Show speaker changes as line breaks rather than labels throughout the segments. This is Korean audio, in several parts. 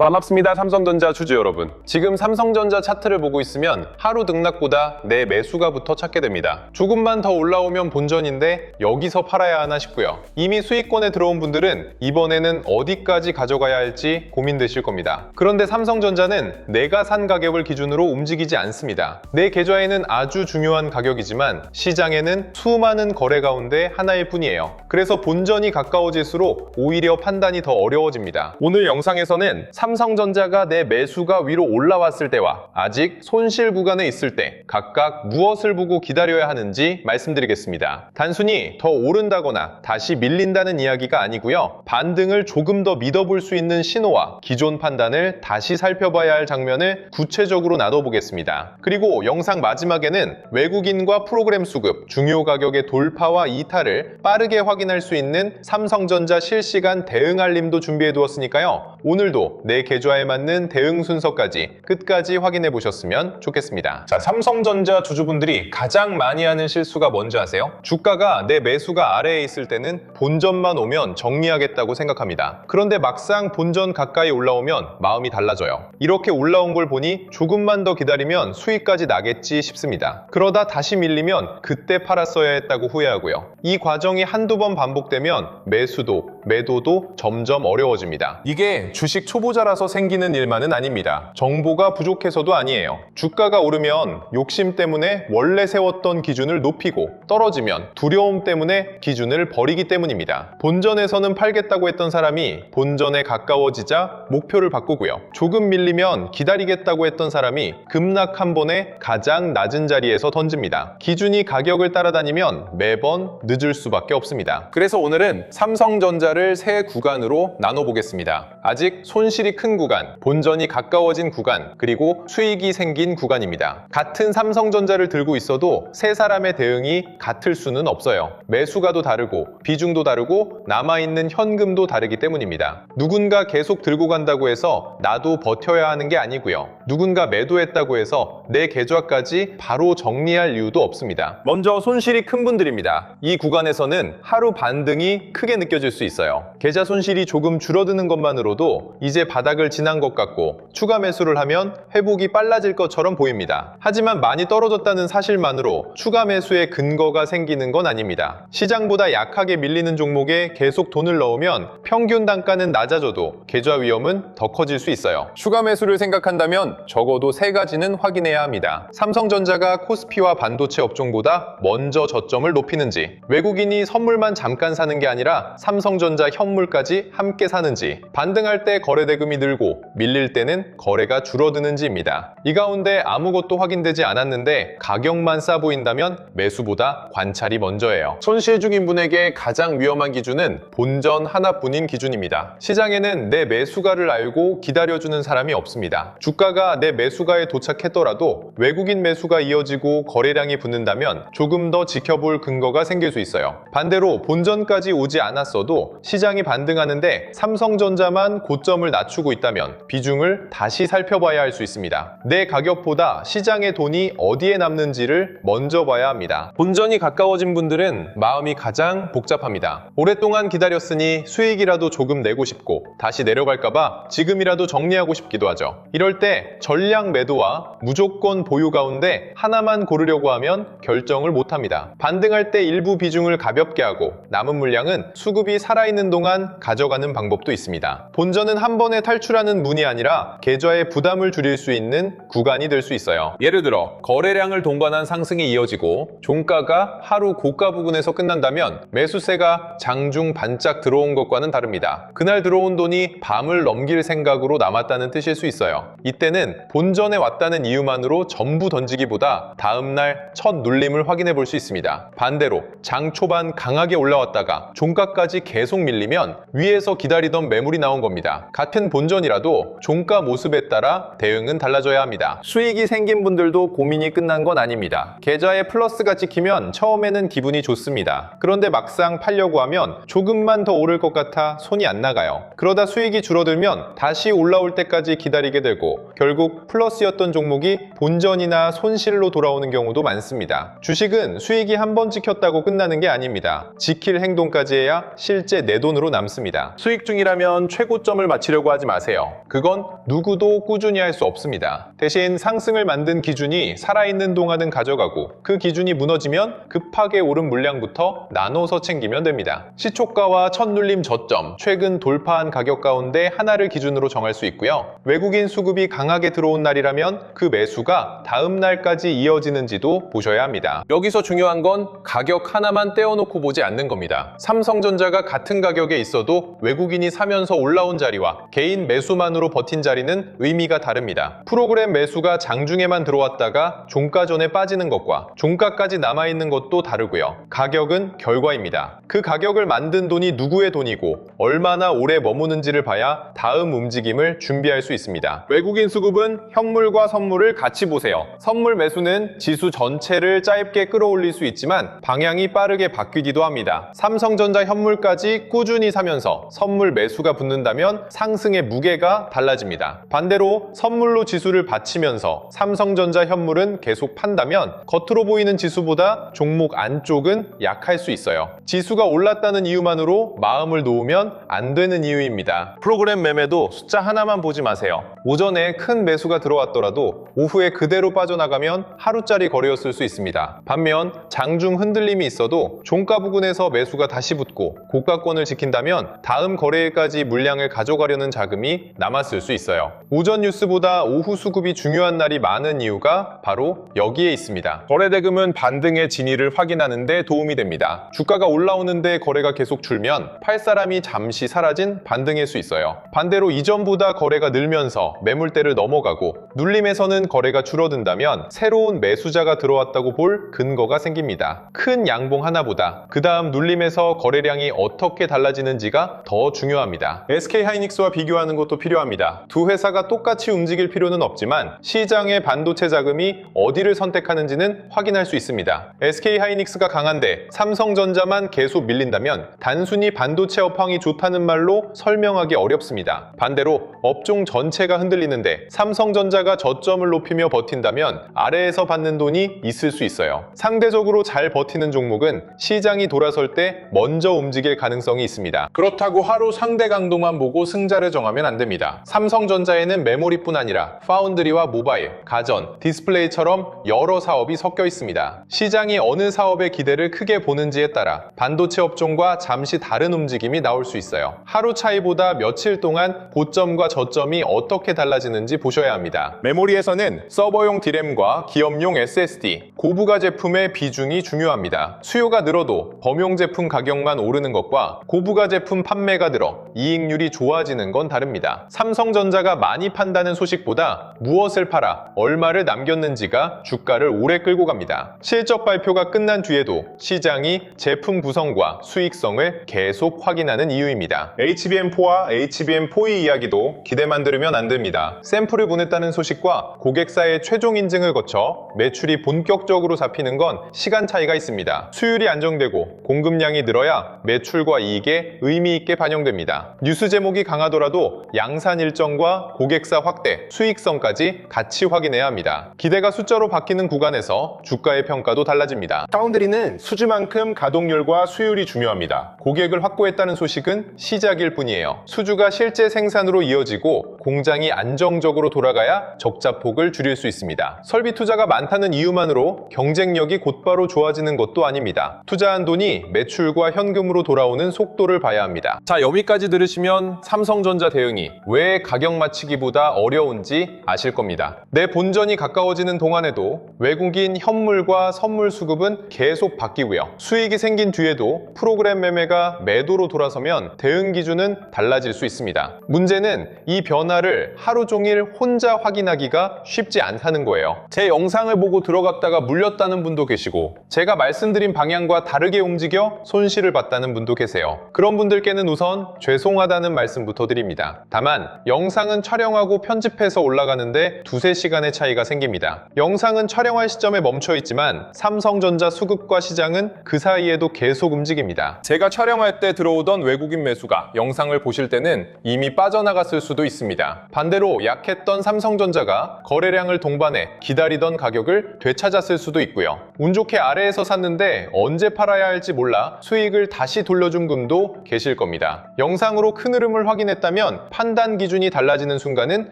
반갑습니다. 삼성전자 주주 여러분. 지금 삼성전자 차트를 보고 있으면 하루 등락보다 내 매수가부터 찾게 됩니다. 조금만 더 올라오면 본전인데 여기서 팔아야 하나 싶고요. 이미 수익권에 들어온 분들은 이번에는 어디까지 가져가야 할지 고민되실 겁니다. 그런데 삼성전자는 내가 산 가격을 기준으로 움직이지 않습니다. 내 계좌에는 아주 중요한 가격이지만 시장에는 수많은 거래 가운데 하나일 뿐이에요. 그래서 본전이 가까워질수록 오히려 판단이 더 어려워집니다. 오늘 영상에서는 삼성전자가 내 매수가 위로 올라왔을 때와 아직 손실 구간에 있을 때 각각 무엇을 보고 기다려야 하는지 말씀드리겠습니다. 단순히 더 오른다거나 다시 밀린다는 이야기가 아니고요. 반등을 조금 더 믿어볼 수 있는 신호와 기존 판단을 다시 살펴봐야 할 장면을 구체적으로 나눠보겠습니다. 그리고 영상 마지막에는 외국인과 프로그램 수급, 중요 가격의 돌파와 이탈을 빠르게 확인할 수 있는 삼성전자 실시간 대응 알림도 준비해 두었으니까요. 오늘도 내 계좌에 맞는 대응 순서까지 끝까지 확인해 보셨으면 좋겠습니다. 자, 삼성전자 주주분들이 가장 많이 하는 실수가 뭔지 아세요? 주가가 내 매수가 아래에 있을 때는 본전만 오면 정리하겠다고 생각합니다. 그런데 막상 본전 가까이 올라오면 마음이 달라져요. 이렇게 올라온 걸 보니 조금만 더 기다리면 수익까지 나겠지 싶습니다. 그러다 다시 밀리면 그때 팔았어야 했다고 후회하고요. 이 과정이 한두 번 반복되면 매수도, 매도도 점점 어려워집니다. 이게 주식 초보자라서 생기는 일만은 아닙니다. 정보가 부족해서도 아니에요. 주가가 오르면 욕심 때문에 원래 세웠던 기준을 높이고 떨어지면 두려움 때문에 기준을 버리기 때문입니다. 본전에서는 팔겠다고 했던 사람이 본전에 가까워지자 목표를 바꾸고요. 조금 밀리면 기다리겠다고 했던 사람이 급락 한 번에 가장 낮은 자리에서 던집니다. 기준이 가격을 따라다니면 매번 늦을 수밖에 없습니다. 그래서 오늘은 삼성전자를 세 구간으로 나눠보겠습니다. 아직 손실이 큰 구간, 본전이 가까워진 구간, 그리고 수익이 생긴 구간입니다. 같은 삼성전자를 들고 있어도 세 사람의 대응이 같을 수는 없어요. 매수가도 다르고 비중도 다르고 남아있는 현금도 다르기 때문입니다. 누군가 계속 들고 간다고 해서 나도 버텨야 하는 게 아니고요. 누군가 매도했다고 해서 내 계좌까지 바로 정리할 이유도 없습니다. 먼저 손실이 큰 분들입니다. 이 구간에서는 하루 반등이 크게 느껴질 수 있어요. 계좌 손실이 조금 줄어드는 것만으로도 이제 바닥을 지난 것 같고 추가 매수를 하면 회복이 빨라질 것처럼 보입니다. 하지만 많이 떨어졌다는 사실만으로 추가 매수의 근거가 생기는 건 아닙니다. 시장보다 약하게 밀리는 종목에 계속 돈을 넣으면 평균 단가는 낮아져도 계좌 위험은 더 커질 수 있어요. 추가 매수를 생각한다면 적어도 세 가지는 확인해야 합니다. 삼성전자가 코스피와 반도체 업종보다 먼저 저점을 높이는지, 외국인이 선물만 잠깐 사는 게 아니라 삼성전자 현물까지 함께 사는지, 반등할 때 거래대금이 늘고 밀릴 때는 거래가 줄어드는지입니다. 이 가운데 아무것도 확인되지 않았는데 가격만 싸 보인다면 매수보다 관찰이 먼저예요. 손실 중인 분에게 가장 위험한 기준은 본전 하나뿐인 기준입니다. 시장에는 내 매수가를 알고 기다려주는 사람이 없습니다. 주가가 내 매수가에 도착했더라도 외국인 매수가 이어지고 거래량이 붙는다면 조금 더 지켜볼 근거가 생길 수 있어요. 반대로 본전까지 오지 않았어도 시장이 반등하는데 삼성전자만 고점을 낮추고 있다면 비중을 다시 살펴봐야 할 수 있습니다. 내 가격보다 시장의 돈이 어디에 남는지를 먼저 봐야 합니다. 본전이 가까워진 분들은 마음이 가장 복잡합니다. 오랫동안 기다렸으니 수익이라도 조금 내고 싶고 다시 내려갈까봐 지금이라도 정리하고 싶기도 하죠. 이럴 때 전량 매도와 무조건 보유 가운데 하나만 고르려고 하면 결정을 못합니다. 반등할 때 일부 비중을 가볍게 하고 남은 물량은 수급이 살아있는 동안 가져가는 방법도 있습니다. 본전은 한 번에 탈출하는 문이 아니라 계좌의 부담을 줄일 수 있는 구간이 될 수 있어요. 예를 들어 거래량을 동반한 상승이 이어지고 종가가 하루 고가 부근에서 끝난다면 매수세가 장중 반짝 들어온 것과는 다릅니다. 그날 들어온 돈이 밤을 넘길 생각으로 남았다는 뜻일 수 있어요. 이때는 본전에 왔다는 이유만으로 전부 던지기보다 다음날 첫 눌림을 확인해 볼 수 있습니다. 반대로 장 초반 강하게 올라왔다가 종가까지 계속 밀리면 위에서 기다리던 매물이 나온 겁니다. 같은 본전이라도 종가 모습에 따라 대응은 달라져야 합니다. 수익이 생긴 분들도 고민이 끝난 건 아닙니다. 계좌에 플러스가 찍히면 처음에는 기분이 좋습니다. 그런데 막상 팔려고 하면 조금만 더 오를 것 같아 손이 안 나가요. 그러다 수익이 줄어들면 다시 올라올 때까지 기다리게 되고 결국 플러스였던 종목이 본전이나 손실로 돌아오는 경우도 많습니다. 주식은 수익이 한 번 찍혔다고 끝나는 게 아닙니다. 지킬 행동까지 해야 실제 내 돈으로 남습니다. 수익 중이라면 최고점을 맞추려고 하지 마세요. 그건 누구도 꾸준히 할 수 없습니다. 대신 상승을 만든 기준이 살아있는 동안은 가져가고 그 기준이 무너지면 급하게 오른 물량부터 나눠서 챙기면 됩니다. 시초가와 첫 눌림 저점, 최근 돌파한 가격 가운데 하나를 기준으로 정할 수 있고요. 외국인 수급이 강하게 들어온 날이라면 그 매수가 다음 날까지 이어지는지도 보셔야 합니다. 여기서 중요한 건 가격 하나만 떼어놓고 보지 않는 겁니다. 삼성전자가 같은 가격에 있어도 외국인이 사면서 올라온 자리와 개인 매수만으로 버틴 자리는 의미가 다릅니다. 프로그램 매수가 장중에만 들어왔다가 종가 전에 빠지는 것과 종가까지 남아있는 것도 다르고요. 가격은 결과입니다. 그 가격을 만든 돈이 누구의 돈이고 얼마나 오래 머무는지를 봐야 다음 움직임을 준비할 수 있습니다. 외국인 수급은 현물과 선물을 같이 보세요. 선물 매수는 지수 전체를 짧게 끌어올릴 수 있지만 방향이 빠르게 바뀌기도 합니다. 삼성전자 현물까지 꾸준히 사면서 선물 매수가 붙는다면 상승의 무게가 달라집니다. 반대로 선물로 지수를 받치면서 삼성전자 현물은 계속 판다면 겉으로 보이는 지수보다 종목 안쪽은 약할 수 있어요. 지수가 올랐다는 이유만으로 마음을 놓으면 안 되는 이유입니다. 프로그램 매매도 숫자 하나만 보지 마세요. 오전에 큰 매수가 들어왔더라도 오후에 그대로 빠져나가면 하루짜리 거래였을 수 있습니다. 반면 장중 흔들림이 있어도 종가 부근에서 매수가 다시 붙고 고가권을 지킨다면 다음 거래일까지 물량을 가져가려는 자금이 남았을 수 있어요. 오전 뉴스보다 오후 수급이 중요한 날이 많은 이유가 바로 여기에 있습니다. 거래대금은 반등의 진위를 확인하는 데 도움이 됩니다. 주가가 올라오는데 거래가 계속 줄면 팔 사람이 잠시 사라진 반등일 수 있어요. 반대로 이전보다 거래가 늘면서 매물대를 넘어가고 눌림에서는 거래가 줄어든다면 새로운 매수자가 들어왔다고 볼 근거가 생깁니다. 큰 양봉 하나보다 그 다음 눌림에서 거래량이 어떻게 달라지는지가 더 중요합니다. SK하이닉스와 비교하는 것도 필요합니다. 두 회사가 똑같이 움직일 필요는 없지만 시장의 반도체 자금이 어디를 선택하는지는 확인할 수 있습니다. SK하이닉스가 강한데 삼성전자만 계속 밀린다면 단순히 반도체 업황이 좋다는 말로 설명하기 어렵습니다. 반대로 업종 전체가 흔들리는데 삼성전자가 저점을 높이며 버틴다면 아래에서 받는 돈이 있을 수 있어요. 상대적으로 잘 버티는 종목은 시장이 돌아설 때 먼저 움직일 가능성이 있습니다. 그렇다고 하루 상대 강도만 보고 승자를 정하면 안 됩니다. 삼성전자에는 메모리뿐 아니라 파운드리와 모바일, 가전, 디스플레이처럼 여러 사업이 섞여 있습니다. 시장이 어느 사업의 기대를 크게 보는지에 따라 반도체 업종과 잠시 다른 움직임이 나올 수 있어요. 하루 차이보다 며칠 동안 고점과 저점이 어떻게 달라지는지 보셔야 합니다. 메모리에서는 서버용 D램과 기업용 SSD, 고부가 제품의 비중이 중요합니다. 수요가 늘어도 범용 제품 가격만 오르는 것과 고부가 제품 판매가 늘어 이익률이 좋아지는 건 다릅니다. 삼성전자가 많이 판다는 소식보다 무엇을 팔아 얼마를 남겼는지가 주가를 오래 끌고 갑니다. 실적 발표가 끝난 뒤에도 시장이 제품 구성과 수익성을 계속 확인하는 이유입니다. HBM4와 HBM4E 이야기도 기대만 들으면 안 됩니다. 샘플을 보냈다는 소식과 고객사의 최종 인증을 거쳐 매출이 본격적으로 잡히는 건 시간 차이가 있습니다. 수율이 안정되고 공급량이 늘어야 매출과 이익에 의미 있게 반영됩니다. 뉴스 제목이 강하더라도 양산 일정과 고객사 확대, 수익성까지 같이 확인해야 합니다. 기대가 숫자로 바뀌는 구간에서 주가의 평가도 달라집니다. 파운드리는 수주만큼 가동률과 수율이 중요합니다. 고객을 확보했다는 소식은 시작일 뿐이에요. 수주가 실제 생산으로 이어지고 공장이 안정적으로 돌아가야 적자폭을 줄일 수 있습니다. 설비 투자가 많다는 이유만으로 경쟁력이 곧바로 좋아지는 것도 아닙니다. 투자한 돈이 매출과 현금으로 돌아오는 속도를 봐야 합니다. 자, 여기까지 들으시면 삼성전자 대응이 왜 가격 맞추기보다 어려운지 아실 겁니다. 내 본전이 가까워지는 동안에도 외국인 현물과 선물 수급은 계속 바뀌고요. 수익이 생긴 뒤에도 프로그램 매매가 매도로 돌아서면 대응 기준은 달라질 수 있습니다. 문제는 이 변화를 하루 종일 혼자 확인하기가 쉽지 않다는 거예요. 제 영상을 보고 들어갔다가 물렸다는 분도 계시고 제가 말씀드린 방향과 다르게 움직여 손실을 봤다는 분도 계세요. 그런 분들께는 우선 죄송하다는 말씀부터 드립니다. 다만 영상은 촬영하고 편집해서 올라가는 하는데 두세 시간의 차이가 생깁니다. 영상은 촬영할 시점에 멈춰 있지만 삼성전자 수급과 시장은 그 사이에도 계속 움직입니다. 제가 촬영할 때 들어오던 외국인 매수가 영상을 보실 때는 이미 빠져나갔을 수도 있습니다. 반대로 약했던 삼성전자가 거래량을 동반해 기다리던 가격을 되찾았을 수도 있고요. 운 좋게 아래에서 샀는데 언제 팔아야 할지 몰라 수익을 다시 돌려준 분도 계실 겁니다. 영상으로 큰 흐름을 확인했다면 판단 기준이 달라지는 순간은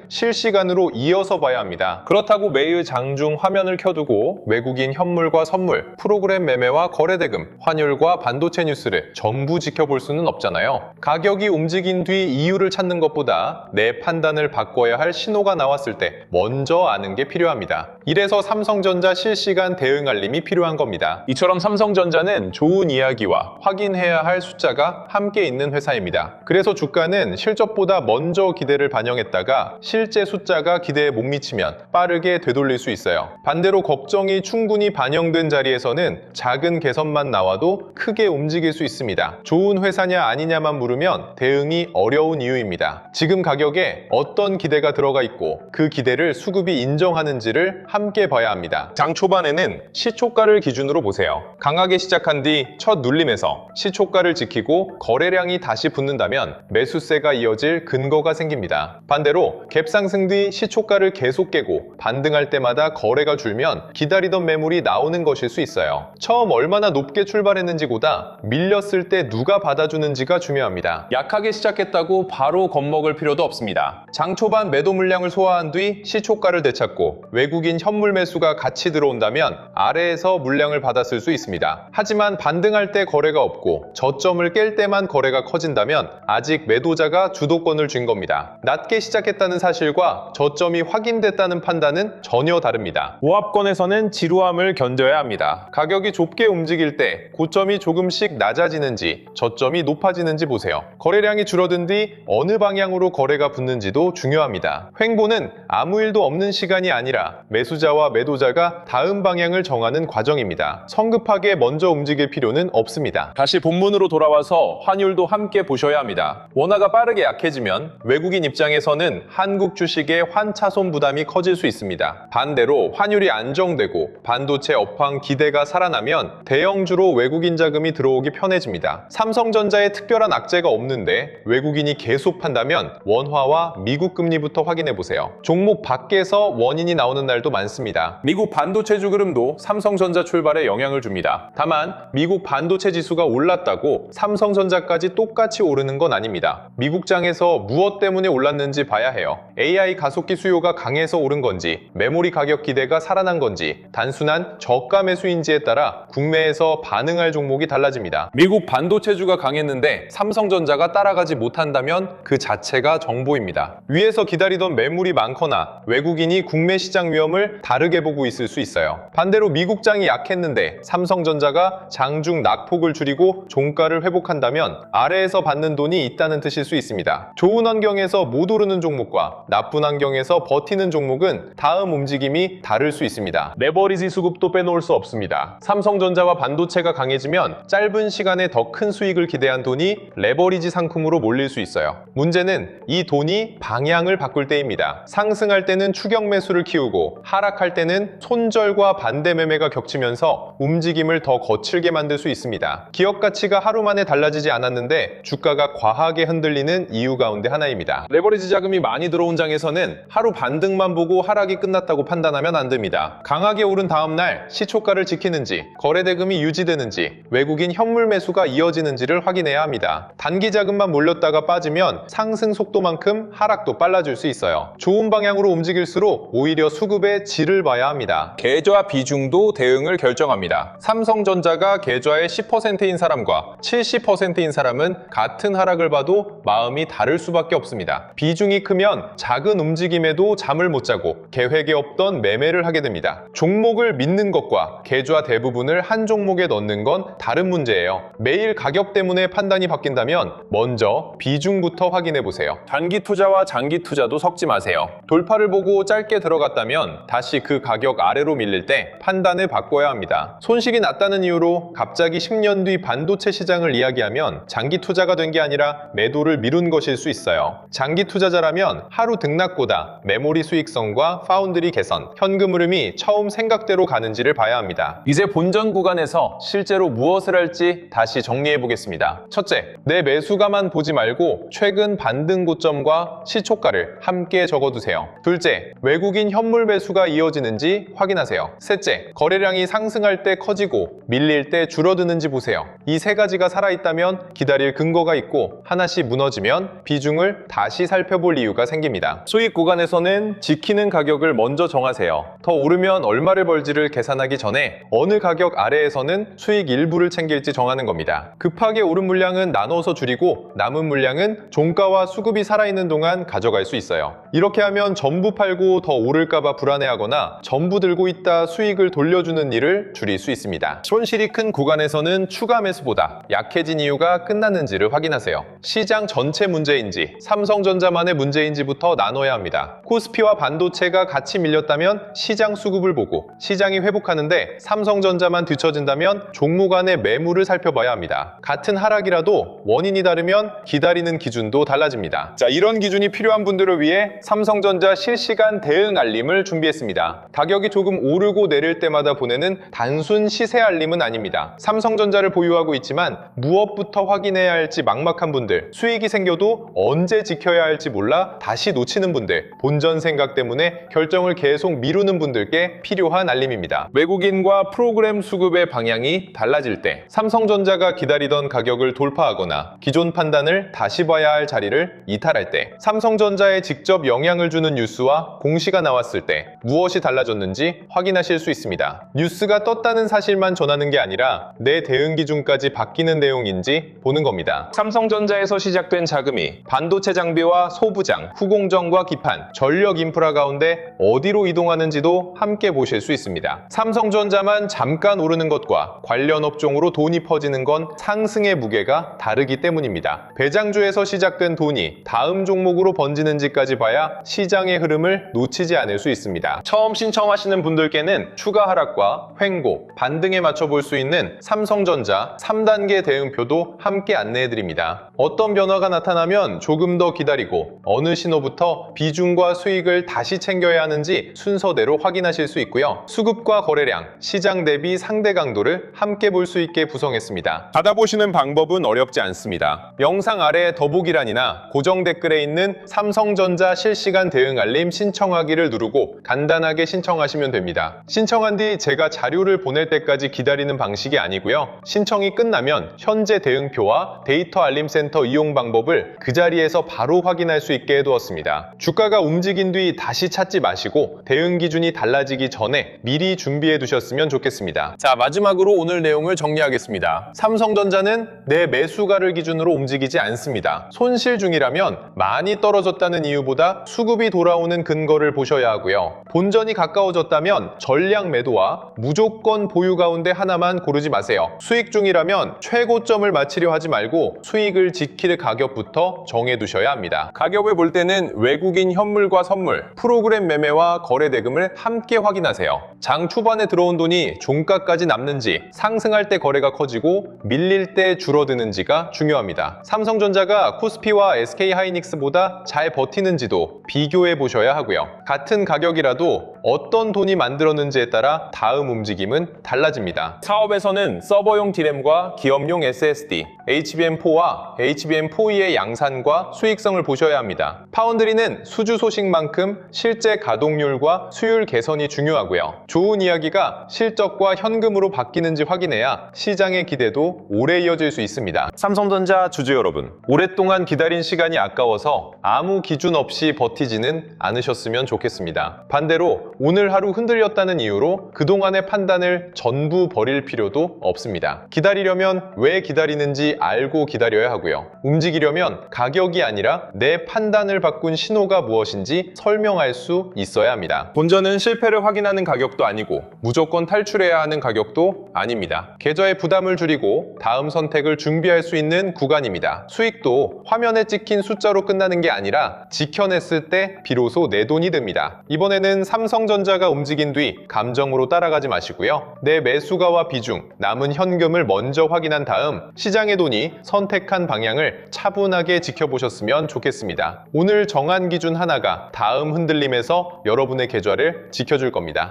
실시간으로 이어서 봐야 합니다. 그렇다고 매일 장중 화면을 켜두고 외국인 현물과 선물, 프로그램 매매와 거래대금, 환율과 반도체 뉴스를 전부 지켜볼 수는 없잖아요. 가격이 움직인 뒤 이유를 찾는 것보다 내 판단을 바꿔야 할 신호가 나왔을 때 먼저 아는 게 필요합니다. 이래서 삼성전자 실시간 대응 알림이 필요한 겁니다. 이처럼 삼성전자는 좋은 이야기와 확인해야 할 숫자가 함께 있는 회사입니다. 그래서 주가는 실적보다 먼저 기대를 반영했다가 실제 숫자가 기대에 못 미치면 빠르게 되돌릴 수 있어요. 반대로 걱정이 충분히 반영된 자리에서는 작은 개선만 나와도 크게 움직일 수 있습니다. 좋은 회사냐 아니냐만 물으면 대응이 어려운 이유입니다. 지금 가격에 어떤 기대가 들어가 있고 그 기대를 수급이 인정하는지를 함께 봐야 합니다. 장 초반에는 시초가를 기준으로 보세요. 강하게 시작한 뒤 첫 눌림에서 시초가를 지키고 거래량이 다시 붙는다면 매수세가 이어질 근거가 생깁니다. 반대로 갭상승 뒤 시초가를 계속 깨고 반등할 때마다 거래가 줄면 기다리던 매물이 나오는 것일 수 있어요. 처음 얼마나 높게 출발했는지보다 밀렸을 때 누가 받아주는지가 중요합니다. 약하게 시작했다고 바로 겁먹을 필요도 없습니다. 장 초반 매도 물량을 소화한 뒤 시초가를 되찾고 외국인 현물 매수가 같이 들어온다면 아래에서 물량을 받았을 수 있습니다. 하지만 반등할 때 거래가 없고 저점을 깰 때만 거래가 커진다면 아직 매도자가 주도권을 쥔 겁니다. 낮게 시작했다는 사실과 저점이 확인됐다는 판단은 전혀 다릅니다. 모합권에서는 지루함을 견뎌야 합니다. 가격이 좁게 움직일 때 고점이 조금씩 낮아지는지 저점이 높아지는지 보세요. 거래량이 줄어든 뒤 어느 방향으로 거래가 붙는지도 중요합니다. 횡보는 아무 일도 없는 시간이 아니라 매수자와 매도자가 다음 방향을 정하는 과정입니다. 성급하게 먼저 움직일 필요는 없습니다. 다시 본문으로 돌아와서 환율도 함께 보셔야 합니다. 원화가 빠르게 약해지면 외국인 입장에서는 한국 주식의 환차손 부담이 커질 수 있습니다. 반대로 환율이 안정되고 반도체 업황 기대가 살아나면 대형주로 외국인 자금이 들어오기 편해집니다. 삼성전자에 특별한 악재가 없는데 외국인이 계속 판다면 원화와 미국 금리부터 확인해 보세요. 종목 밖에서 원인이 나오는 날도 많습니다. 미국 반도체주 흐름도 삼성전자 출발에 영향을 줍니다. 다만 미국 반도체 지수가 올랐다고 삼성전자까지 똑같이 오르는 건 아닙니다. 미국장에서 무엇 때문에 올랐는지 봐야 해요. AI 가속기 수요가 강해서 오른 건지, 메모리 가격 기대가 살아난 건지, 단순한 저가 매수인지에 따라 국내에서 반응할 종목이 달라집니다. 미국 반도체주가 강했는데 삼성전자가 따라가지 못한다면 그 자체가 정보입니다. 위에서 기다리던 매물이 많거나 외국인이 국내 시장 위험을 다르게 보고 있을 수 있어요. 반대로 미국장이 약했는데 삼성전자가 장중 낙폭을 줄이고 종가를 회복한다면 아래에서 받는 돈이 있다는 뜻일 수 있습니다. 좋은 환경에서 못 오르는 종목과 나쁜 환경에서 버티는 종목은 다음 움직임이 다를 수 있습니다. 레버리지 수급도 빼놓을 수 없습니다. 삼성전자와 반도체가 강해지면 짧은 시간에 더 큰 수익을 기대한 돈이 레버리지 상품으로 몰릴 수 있어요. 문제는 이 돈이 방향을 바꿀 때입니다. 상승할 때는 추격 매수를 키우고 하락할 때는 손절과 반대 매매가 겹치면서 움직임을 더 거칠게 만들 수 있습니다. 기업 가치가 하루 만에 달라지지 않았는데 주가가 과하게 흔들리는 이유 가운데 하나입니다. 레버리지 자금이 많이 들어온 장에서는 하루 반등만 보고 하락이 끝났다고 판단하면 안 됩니다. 강하게 오른 다음날 시초가를 지키는지 거래대금이 유지되는지 외국인 현물 매수가 이어지는지를 확인해야 합니다. 단기 자금만 몰렸다가 빠지면 상승 속도만큼 하락도 빨라질 수 있어요. 좋은 방향으로 움직일수록 오히려 수급의 질을 봐야 합니다. 계좌 비중도 대응을 결정합니다. 삼성전자가 계좌의 10%인 사람과 70%인 사람은 같은 하락을 봐도 마음이 다를 수밖에 없습니다. 비중이 크면 작은 움직임에도 잠을 못 자고 계획에 없던 매매를 하게 됩니다. 종목을 믿는 것과 계좌 대부분을 한 종목에 넣는 건 다른 문제예요. 매일 가격 때문에 판단이 바뀐다면 먼저 비중부터 확인해 보세요. 단기 투자와 장기 투자도 섞지 마세요. 돌파를 보고 짧게 들어갔다면 다시 그 가격 아래로 밀릴 때 판단을 바꿔야 합니다. 손실이 났다는 이유로 갑자기 10년 뒤 반도체 시장을 이야기하면 장기 투자가 된 게 아니라 매도를 미룬 것일 수 있어요. 장기 투자자라면 하루 등락보다 메모리 수익성과 파운드리 개선, 현금 흐름이 처음 생각대로 가는지를 봐야 합니다. 이제 본전 구간에서 실제로 무엇을 할지 다시 정리해 보겠습니다. 첫째, 내 매수가만 보지 말고 최근 반등 고점과 시초가를 함께 적어두세요. 둘째, 외국인 현물 매수가 이어지는지 확인하세요. 셋째, 거래량이 상승할 때 커지고 밀릴 때 줄어드는지 보세요. 이 세 가지가 살아있다면 기다릴 근거가 있고 하나씩 무너지면 비중을 다시 살펴볼 이유가 생깁니다. 수익 구간에서는 지키는 가격을 먼저 정하세요. 더 오르면 얼마를 벌지를 계산하기 전에 어느 가격 아래에서는 수익 일부를 챙길지 정하는 겁니다. 급하게 오른 물량은 나눠서 줄이고 남은 물량은 종가와 수급이 살아있는 동안 가져갈 수 있어요. 이렇게 하면 전부 팔고 더 오를까봐 불안해하거나 전부 들고 있다 수익을 돌려주는 일을 줄일 수 있습니다. 손실이 큰 구간에서는 추가 매수보다 약해진 이유가 끝났는지를 확인하세요. 시장 전체 문제인지 삼성전자만의 문제인지부터 나눠야 합니다. 코스피와 반도체가 같이 밀렸다면 시장 수급을 보고 시장이 회복하는데 삼성전자만 뒤처진다면 종목 간의 매물을 살펴봐야 합니다. 같은 하락이라도 원인이 다르면 기다리는 기준도 달라집니다. 자, 이런 기준이 필요한 분들을 위해 삼성전자 실시간 대응 알림을 준비했습니다. 가격이 조금 오르고 내릴 때마다 보내는 단순 시세 알림은 아닙니다. 삼성전자를 보유하고 있지만 무엇부터 확인해야 할지 막막한 분들, 수익이 생겨도 언제 지켜야 할지 몰라 다시 놓치는 분들, 본전 생각 때문에 결정을 계속 미루는 분들께 필요한 알림입니다. 외국인과 프로그램 수급의 방향이 달라질 때, 삼성전자가 기다리던 가격을 돌파하거나 기존 판단을 다시 봐야 할 자리를 이탈할 때, 삼성전자에 직접 영향을 주는 뉴스와 공시가 나왔을 때 무엇이 달라졌는지 확인하실 수 있습니다. 뉴스가 떴다는 사실만 전하는 게 아니라 내 대응 기준까지 바뀌는 내용인지 보는 겁니다. 삼성전자에서 시작된 자금이 반도체 장비와 소부장, 후공정과 기판, 전력 인프라 가운데 어디로 이동하는지도 함께 보실 수 있습니다. 삼성전자만 잠깐 오르는 것과 관련 업종으로 돈이 퍼지는 건 상승의 무게가 다르기 때문입니다. 배장주에서 시작된 돈이 다음 종목으로 번지는지까지 봐야 시장의 흐름을 놓치지 않을 수 있습니다. 처음 신청하시는 분들께는 추가 하락과 횡보, 반등에 맞춰 볼 수 있는 삼성전자 3단계 대응표도 함께 안내해드립니다. 어떤 변화가 나타나면 조금 더 기다리고 어느 신호부터 비중과 수익을 다시 챙겨야 하는지 순서대로 확인하실 수 있고요. 수급과 거래량, 시장 대비 상대 강도를 함께 볼 수 있게 구성했습니다. 받아보시는 방법은 어렵지 않습니다. 영상 아래 더보기란이나 고정 댓글에 있는 삼성전자 실시간 대응 알림 신청하기를 누르고 간단하게 신청하시면 됩니다. 신청한 뒤 제가 자료를 보낼 때까지 기다리는 방식이 아니고요. 신청이 끝나면 현재 대응표와 데이터 알림 센터 이용 방법을 그 자리에서 바로 확인할 수 있게 해두었습니다. 주가가 움직인 뒤 다시 찾지 마시고 대응 기준이 달라지기 전에 미리 준비해 두셨으면 좋겠습니다. 자, 마지막으로 오늘 내용을 정리하겠습니다. 삼성전자는 내 매수가를 기준으로 움직이지 않습니다. 손실 중이라면 많이 떨어졌다는 이유보다 수급이 돌아오는 근거를 보셔야 하고요. 본전이 가까워졌다면 전량 매도와 무조건 보유 가운데 하나만 고르지 마세요. 수익 중이라면 최고점을 맞추려 하지 말고 수익을 지킬 가격부터 정해두셔야 합니다. 가격을 볼 때는 외국인 현물과 선물, 프로그램 매매와 거래 대금을 함께 확인하세요. 장 초반에 들어온 돈이 종가까지 남는지, 상승할 때 거래가 커지고 밀릴 때 줄어드는지가 중요합니다. 삼성전자가 코스피와 SK하이닉스보다 잘 버티는지도 비교해 보셔야 하고요. 같은 가격이라도 어떤 돈이 만들었는지에 따라 다음 움직임은 달라집니다. 사업에서는 서버용 D램과 기업용 SSD, HBM4와 HBM4E의 양산과 수익성을 보셔야 합니다. 파운드리는 수주 소식만큼 실제 가동률과 수율 개선이 중요하고요. 좋은 이야기가 실적과 현금으로 바뀌는지 확인해야 시장의 기대도 오래 이어질 수 있습니다. 삼성전자 주주 여러분, 오랫동안 기다린 시간이 아까워서 아무 기준 없이 버티지는 않으셨으면 좋겠습니다. 반대로 오늘 하루 흔들렸다는 이유로 그동안의 판단을 전부 버릴 필요도 없습니다. 기다리려면 왜 기다리는지 알고 기다려야 하고요. 움직이려면 가격이 아니라 내 판단을 바꾼 신호가 무엇인지 설명할 수 있어야 합니다. 본전은 실패를 확인하는 가격도 아니고 무조건 탈출해야 하는 가격도 아닙니다. 계좌의 부담을 줄이고 다음 선택을 준비할 수 있는 구간입니다. 수익도 화면에 찍힌 숫자로 끝나는 게 아니라 지켜냈을 때 비로소 내 돈이 됩니다. 이번에는 삼성전자가 움직인 뒤 감정으로 따라가지 마시고요. 내 매수가와 비중, 남은 현금을 먼저 확인한 다음 시장의 돈이 돈이 선택한 방향을 차분하게 지켜보셨으면 좋겠습니다. 오늘 정한 기준 하나가 다음 흔들림에서 여러분의 계좌를 지켜줄 겁니다.